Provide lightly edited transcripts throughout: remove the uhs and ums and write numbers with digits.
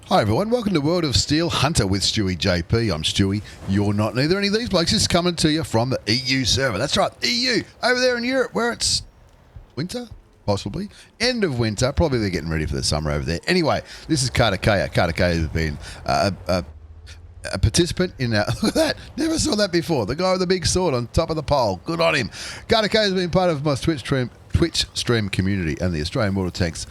Hi everyone, welcome to World of Steel Hunter with stewiejp. I'm Stewie, you're not neither any of these blokes. This is coming to you from the EU server. That's right, EU, over there in Europe where it's winter, possibly. End of winter, probably they're getting ready for the summer over there. Anyway, this is Kartekaya. Kartekaya has been a participant in our... Look at that, never saw that before. The guy with the big sword on top of the pole, good on him. Kartekaya has been part of my Twitch stream community and the Australian World of Tanks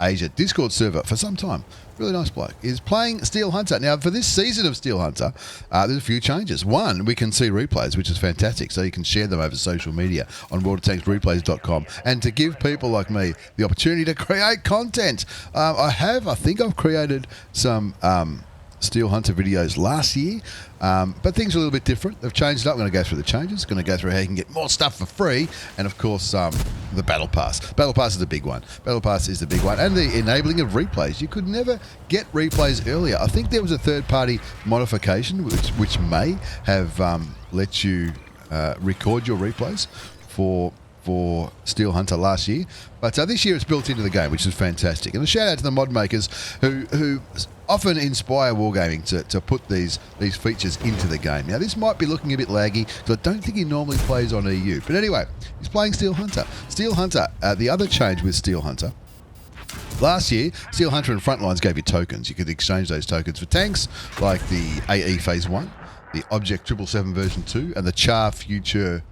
Asia Discord server for some time. Really nice bloke. He's playing Steel Hunter. Now, for this season of Steel Hunter, there's a few changes. One, we can see replays, which is fantastic, so you can share them over social media on worldoftanksreplays.com, and to give people like me the opportunity to create content. I think I've created some Steel Hunter videos last year, but things are a little bit different. They've changed it up. I'm going to go through the changes. Going to go through how you can get more stuff for free, and of course the Battle Pass. Battle Pass is the big one. Battle Pass is the big one, and the enabling of replays. You could never get replays earlier. I think there was a third-party modification which may have let you record your replays for Steel Hunter last year, but this year it's built into the game, which is fantastic. And a shout out to the mod makers who often inspire wargaming to put these features into the game. Now this might be looking a bit laggy because I don't think he normally plays on EU, but anyway, he's playing Steel Hunter. Steel Hunter, the other change with Steel Hunter, last year, Steel Hunter and Frontlines gave you tokens. You could exchange those tokens for tanks like the AE Phase 1, the Object 777 version 2, and the Char Future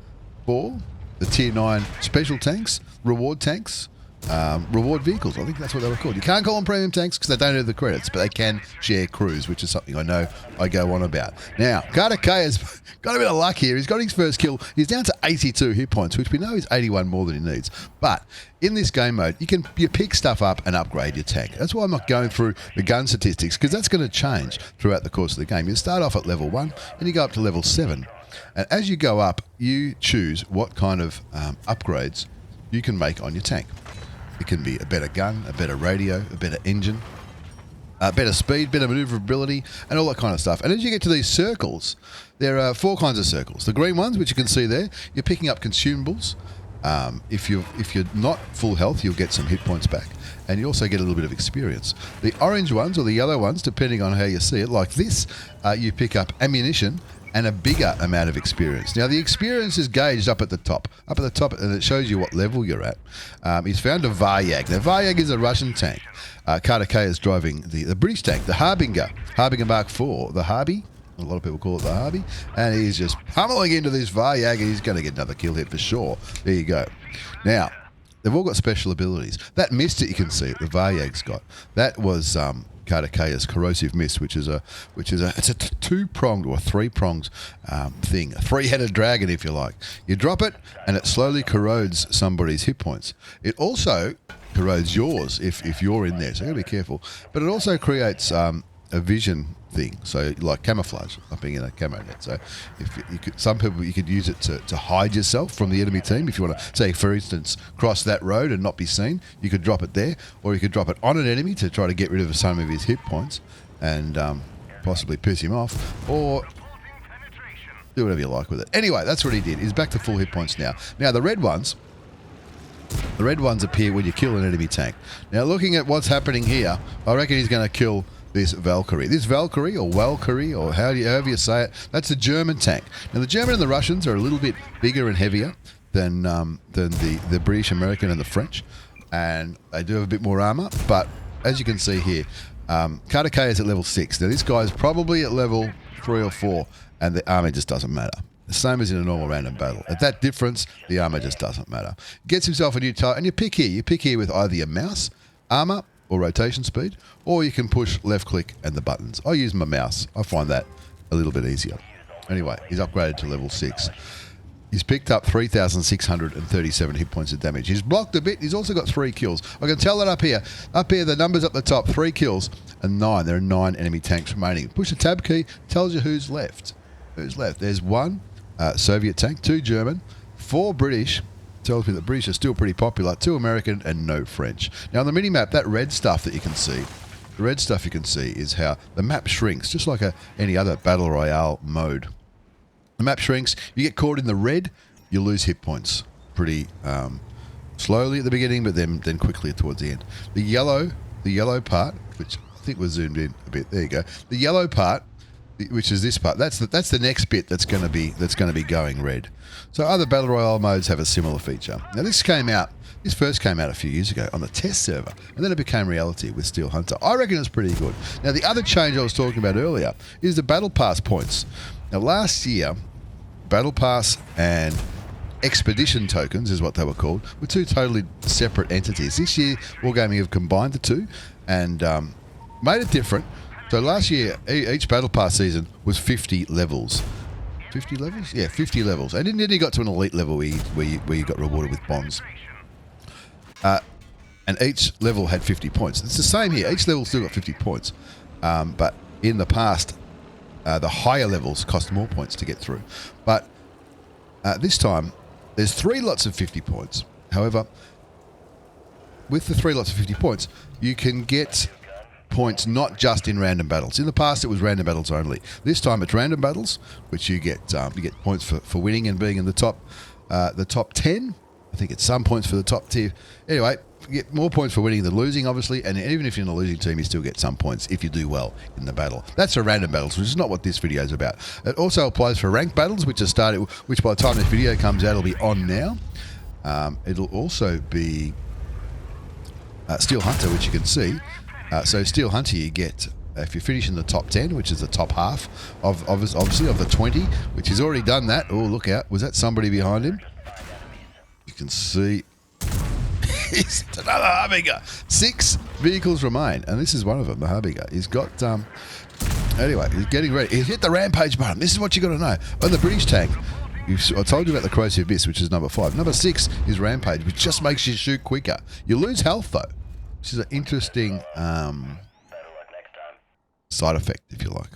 4. The Tier 9 special tanks, reward vehicles. I think that's what they were called. You can't call them premium tanks because they don't have the credits, but they can share crews, which is something I know I go on about. Now, Kartekaya's got a bit of luck here. He's got his first kill. He's down to 82 hit points, which we know is 81 more than he needs. But in this game mode, you pick stuff up and upgrade your tank. That's why I'm not going through the gun statistics, because that's going to change throughout the course of the game. You start off at level 1 and you go up to level 7. And as you go up, you choose what kind of upgrades you can make on your tank. It can be a better gun, a better radio, a better engine, better speed, better maneuverability, and all that kind of stuff. And as you get to these circles, there are 4 kinds of circles. The green ones, which you can see there, you're picking up consumables. If you're not full health, you'll get some hit points back, and you also get a little bit of experience. The orange ones, or the yellow ones, depending on how you see it, like this, you pick up ammunition and a bigger amount of experience. Now, the experience is gauged up at the top, and it shows you what level you're at. He's found a Varyag. Now, Varyag is a Russian tank. Kartekaya is driving the British tank, the Harbinger Mark IV, the Harby. A lot of people call it the Harby. And he's just pummeling into this Varyag, and he's going to get another kill hit for sure. There you go. Now, they've all got special abilities. That mist that you can see, the Varyag's got, that was Kartekaya's corrosive mist, which is a 2-pronged or 3-pronged thing, a 3-headed dragon, if you like. You drop it, and it slowly corrodes somebody's hit points. It also corrodes yours if you're in there, so you got to be careful. But it also creates a vision thing, so like camouflage, like being in a camo net. So if you could, some people, you could use it to hide yourself from the enemy team. If you want to, say, for instance, cross that road and not be seen, you could drop it there, or you could drop it on an enemy to try to get rid of some of his hit points and possibly piss him off, or do whatever you like with it. Anyway, that's what he did. He's back to full hit points now. Now the red ones appear when you kill an enemy tank. Now, looking at what's happening here, I reckon he's going to kill this Valkyrie. This Valkyrie, or Valkyrie, or however you say it, that's a German tank. Now, the German and the Russians are a little bit bigger and heavier than the British, American, and the French, and they do have a bit more armor. But as you can see here, Kartekaya is at level 6. Now, this guy's probably at level 3 or 4, and the armor just doesn't matter. The same as in a normal random battle. At that difference, the armor just doesn't matter. Gets himself a new type, and you pick here. You pick here with either your mouse, armor, or rotation speed, or you can push left click and the buttons. I use my mouse. I find that a little bit easier. Anyway, he's upgraded to level 6. He's picked up 3,637 hit points of damage. He's blocked a bit. He's also got 3 kills. I can tell that up here. Up here, the numbers up the top, 3 kills and 9. There are 9 enemy tanks remaining. Push the tab key, tells you who's left. Who's left? There's 1 Soviet tank, 2 German, 4 British. Tells me that British are still pretty popular, 2 American and no French. Now on the mini-map, that red stuff that you can see, the red stuff you can see is how the map shrinks, just like any other Battle Royale mode. The map shrinks, you get caught in the red, you lose hit points pretty slowly at the beginning, but then quickly towards the end. The yellow part, which think we're zoomed in a bit. There you go. The yellow part, which is this part, that's the next bit that's going to be going red. So other battle royale modes have a similar feature. Now this first came out a few years ago on the test server, and then it became reality with Steel Hunter. I reckon it's pretty good. Now the other change I was talking about earlier is the battle pass points. Now last year, battle pass and expedition tokens is what they were called, were two totally separate entities. This year, Wargaming have combined the two and made it different. So last year, each battle pass season was 50 levels. 50 levels? Yeah, 50 levels. And then you got to an elite level where you got rewarded with bombs. And each level had 50 points. It's the same here. Each level still got 50 points. But in the past, the higher levels cost more points to get through. But this time, there's 3 lots of 50 points. However, with the 3 lots of 50 points, you can get points not just in random battles. In the past, it was random battles only. This time, it's random battles, which you get points for winning and being in the top 10. I think it's some points for the top tier. Anyway, you get more points for winning than losing, obviously, and even if you're in a losing team, you still get some points if you do well in the battle. That's for random battles, which is not what this video is about. It also applies for ranked battles, which by the time this video comes out, it'll be on now. It'll also be Steel Hunter, which you can see. So Steel Hunter, you get if you finish in the top 10, which is the top half of obviously of the 20, which he's already done that. Oh, look out! Was that somebody behind him? You can see. It's another Harbinger. 6 vehicles remain, and this is one of them, the Harbinger. He's got, anyway, he's getting ready. He's hit the rampage button. This is what you got to know. On the British tank, I told you about the corrosive abyss, which is number 5. Number 6 is rampage, which just makes you shoot quicker. You lose health, though, which is an interesting side effect, if you like.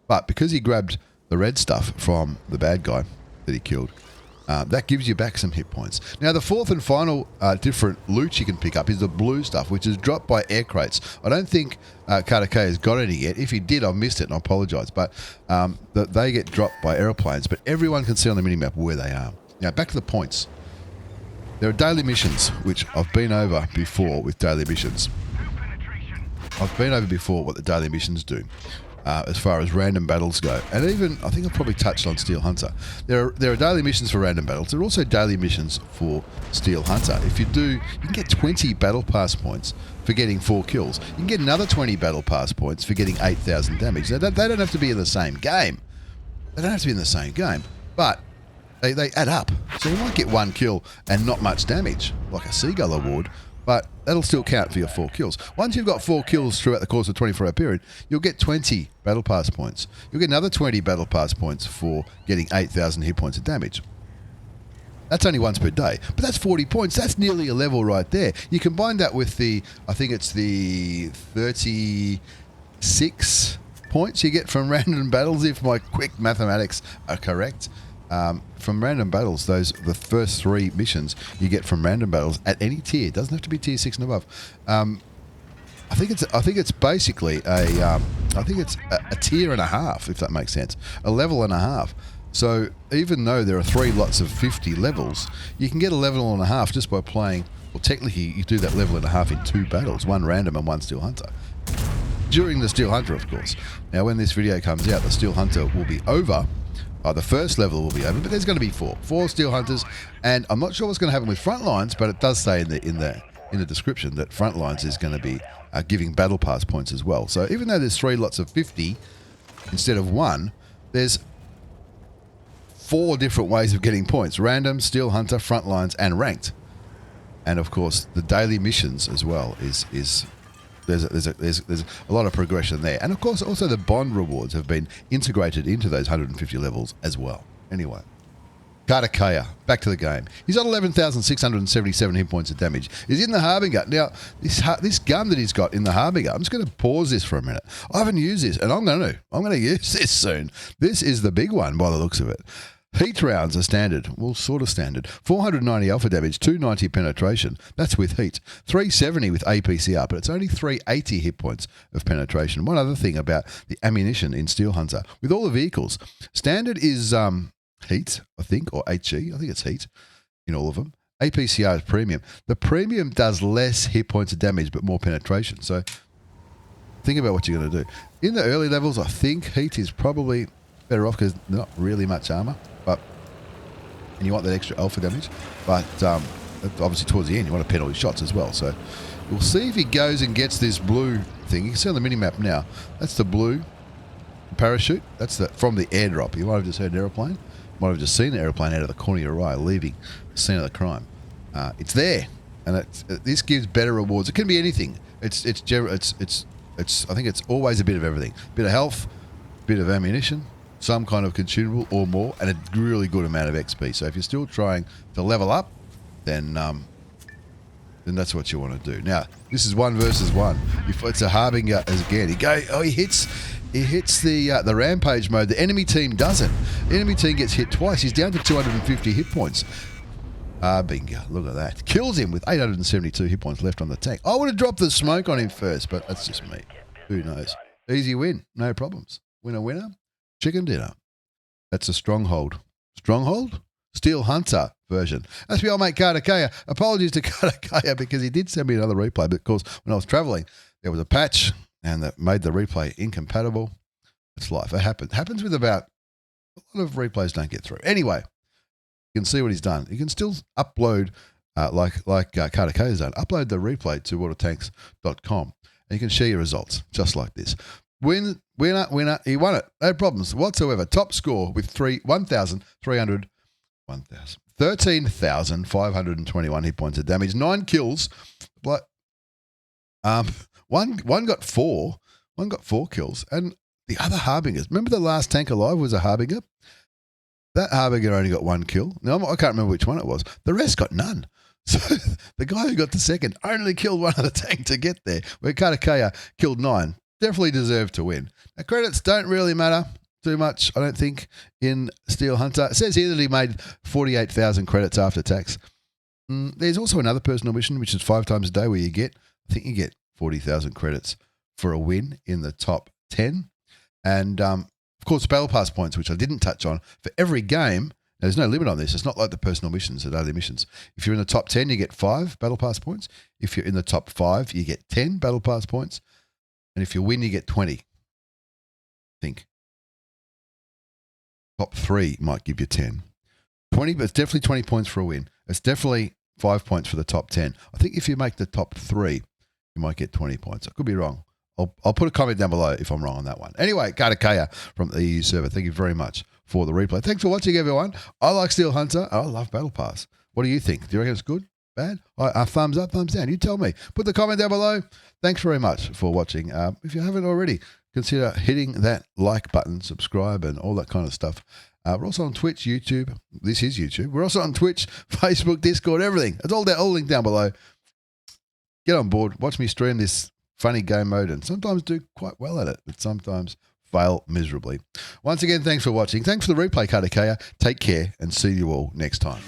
But because he grabbed the red stuff from the bad guy that he killed, that gives you back some hit points. Now, the fourth and final different loot you can pick up is the blue stuff, which is dropped by air crates. I don't think Kartekaya has got any yet. If he did, I missed it, and I apologise. But they get dropped by aeroplanes, but everyone can see on the minimap where they are. Now, back to the points. There are daily missions, which I've been over before with daily missions. I've been over before what the daily missions do. As far as random battles go. And even, I think I've probably touched on Steel Hunter. There are daily missions for random battles. There are also daily missions for Steel Hunter. If you do, you can get 20 battle pass points for getting 4 kills. You can get another 20 battle pass points for getting 8,000 damage. They don't have to be in the same game. They don't have to be in the same game. But they add up. So you might get 1 kill and not much damage, like a Seagull award, but that'll still count for your 4 kills. Once you've got 4 kills throughout the course of a 24-hour period, you'll get 20 battle pass points. You'll get another 20 battle pass points for getting 8,000 hit points of damage. That's only once per day, but that's 40 points. That's nearly a level right there. You combine that with the, I think it's the 36 points you get from random battles, if my quick mathematics are correct. From random battles, the first 3 missions you get from random battles at any tier. It doesn't have to be tier 6 and above. I think it's basically a tier and a half, if that makes sense. A level and a half. So even though there are 3 lots of 50 levels, you can get a level and a half just by playing. Well, technically you do that level and a half in 2 battles, 1 random and 1 Steel Hunter. During the Steel Hunter, of course. Now, when this video comes out, the Steel Hunter will be over. The first level will be over, but there's going to be 4 Steel Hunters, and I'm not sure what's going to happen with Frontlines, but it does say in the description that Frontlines is going to be giving battle pass points as well. So even though there's 3 lots of 50 instead of 1, there's 4 different ways of getting points: random, Steel Hunter, Frontlines, and ranked. And of course, the daily missions as well is there's a lot of progression there. And of course, also the bond rewards have been integrated into those 150 levels as well. Anyway, Kartekaya, back to the game. He's got 11,677 hit points of damage. He's in the Harbinger. Now, this gun that he's got in the Harbinger, I'm just going to pause this for a minute. I haven't used this, and I'm going to use this soon. This is the big one by the looks of it. Heat rounds are standard. Well, sort of standard. 490 alpha damage, 290 penetration. That's with heat. 370 with APCR, but it's only 380 hit points of penetration. One other thing about the ammunition in Steel Hunter, with all the vehicles, standard is heat, I think, or HE. I think it's heat in all of them. APCR is premium. The premium does less hit points of damage, but more penetration. So think about what you're going to do. In the early levels, I think heat is probably better off because not really much armor, and you want that extra alpha damage. But obviously towards the end, you want to pen all your shots as well. So we'll see if he goes and gets this blue thing. You can see on the mini-map now, that's the blue parachute. That's from the airdrop. You might have just heard an aeroplane. You might have just seen an aeroplane out of the corner of your eye leaving the scene of the crime. It's there, and this gives better rewards. It can be anything. I think it's always a bit of everything. Bit of health, bit of ammunition, some kind of consumable or more, and a really good amount of XP. So if you're still trying to level up, then that's what you want to do. Now, this is 1 versus 1. If it's a harbinger again, he hits the rampage mode. The enemy team doesn't. The enemy team gets hit twice. He's down to 250 hit points. Harbinger, look at that. Kills him with 872 hit points left on the tank. I would have dropped the smoke on him first, but that's just me. Who knows? Easy win, no problems. Winner, winner, chicken dinner. That's a stronghold. Stronghold? Steel Hunter version. That's my old mate Kartekaya. Apologies to Kartekaya because he did send me another replay, but of course, when I was traveling, there was a patch and that made the replay incompatible. It's life. It happens. Happens with about a lot of replays don't get through. Anyway, you can see what he's done. You can still upload, like Kartekaya's done, upload the replay to watertanks.com and you can share your results just like this. Winner. He won it. No problems whatsoever. Top score with 13,521 hit points of damage. 9 kills. But one got 4. One got 4 kills. And the other harbingers. Remember the last tank alive was a harbinger? That harbinger only got 1 kill. Now I can't remember which one it was. The rest got none. So the guy who got the second only killed one of the tank to get there. Where Kartekaya killed 9. Definitely deserved to win. Now, credits don't really matter too much, I don't think, in Steel Hunter. It says here that he made 48,000 credits after tax. There's also another personal mission, which is 5 times a day, where I think you get 40,000 credits for a win in the top 10. And, of course, Battle Pass points, which I didn't touch on, for every game. Now, there's no limit on this. It's not like the personal missions or daily missions. If you're in the top 10, you get 5 Battle Pass points. If you're in the top 5, you get 10 Battle Pass points. And if you win, you get 20. I think. Top 3 might give you 10. 20, but it's definitely 20 points for a win. It's definitely 5 points for the top 10. I think if you make the top 3, you might get 20 points. I could be wrong. I'll put a comment down below if I'm wrong on that one. Anyway, Kartekaya from the EU server. Thank you very much for the replay. Thanks for watching, everyone. I like Steel Hunter. I love Battle Pass. What do you think? Do you reckon it's good? Bad? Thumbs up, thumbs down. You tell me. Put the comment down below. Thanks very much for watching. If you haven't already, consider hitting that like button, subscribe, and all that kind of stuff. We're also on Twitch, YouTube. This is YouTube. We're also on Twitch, Facebook, Discord, everything. It's all there, all linked down below. Get on board. Watch me stream this funny game mode and sometimes do quite well at it, but sometimes fail miserably. Once again, thanks for watching. Thanks for the replay, Kartekaya. Take care and see you all next time.